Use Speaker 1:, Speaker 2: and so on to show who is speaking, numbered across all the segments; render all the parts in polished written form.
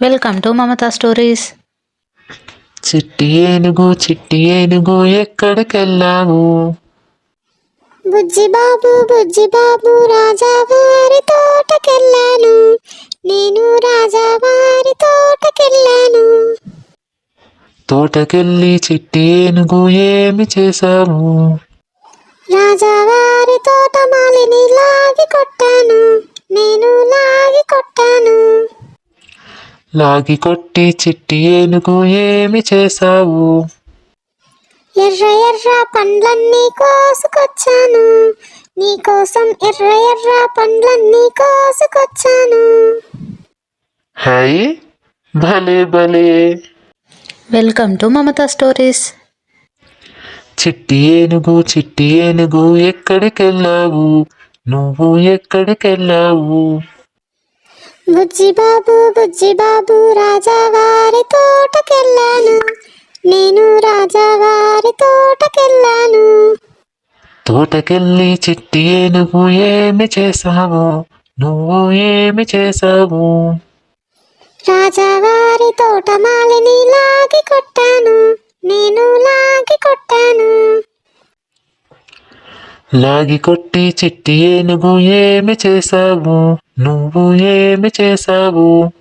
Speaker 1: Welcome to Mamata stories.
Speaker 2: చిట్టి ఏనుగు ఎక్కడికెళ్ళావు?
Speaker 3: బుజ్జి బాబు రాజావారి తోటకెళ్ళాను. నేను రాజావారి తోటకెళ్ళాను.
Speaker 2: తోటకెళ్ళి చిట్టి ఏనుగు ఏమి చేశావు?
Speaker 3: రాజావారి తోటమాలిని లాగి కొట్టాను. నేను లాగి కొట్టాను.
Speaker 2: లాగి కొట్టి చిట్టి ఏనుగు ఏమి చేశావు?
Speaker 3: ఎర్ర ఎర్ర పండ్లన్నీ కోసుకొచ్చాను. నీకోసం ఎర్ర ఎర్ర పండ్లన్నీ కోసుకొచ్చాను.
Speaker 2: హై, భలే భలే.
Speaker 1: Welcome to Mamata stories.
Speaker 2: చిట్టి ఏనుగు ఎక్కడికెళ్ళావు? నువ్వు ఎక్కడికెళ్ళావు?
Speaker 3: బుజ్జి బాబు రాజావారి తోటకెళ్ళాను. నేను రాజావారి తోటకెళ్ళాను.
Speaker 2: తోటకెళ్ళి చిట్టి ఏనుగు ఏమి చేశావు? నువ్వు ఏమి చేశావు?
Speaker 3: రాజావారి తోటమాలిని లాగి కొట్టాను. నేను లాగి కొట్టాను.
Speaker 2: లాగి కొట్టి చిట్టి ఏనుగు ఏమి చేశావు? నువ్వు ఏమి చేశావు?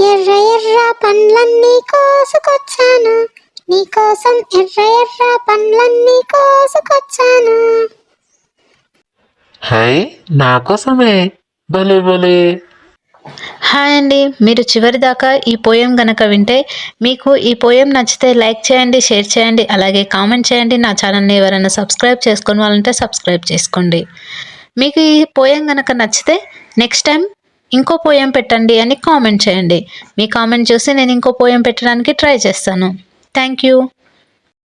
Speaker 3: ఎర్ర ఎర్ర పండ్లన్నీ కోసుకొచ్చాను. నీకోసం ఎర్ర ఎర్ర పండ్లన్నీ కోసుకొచ్చాను.
Speaker 2: హై, నా కోసమే. భలే భలే.
Speaker 1: హాయ్ అండి, మీరు చివరి దాకా ఈ పోయం గనక వింటే మీకు ఈ పోయం నచ్చితే లైక్ చేయండి, షేర్ చేయండి, అలాగే కామెంట్ చేయండి. నా ఛానల్ని ఎవరైనా సబ్స్క్రైబ్ చేసుకొని వాళ్ళంటే సబ్స్క్రైబ్ చేసుకోండి. మీకు ఈ పోయం గనక నచ్చితే నెక్స్ట్ టైం ఇంకో పోయం పెట్టండి అని కామెంట్ చేయండి. మీ కామెంట్ చూసి నేను ఇంకో పోయం పెట్టడానికి ట్రై చేస్తాను. Thank you.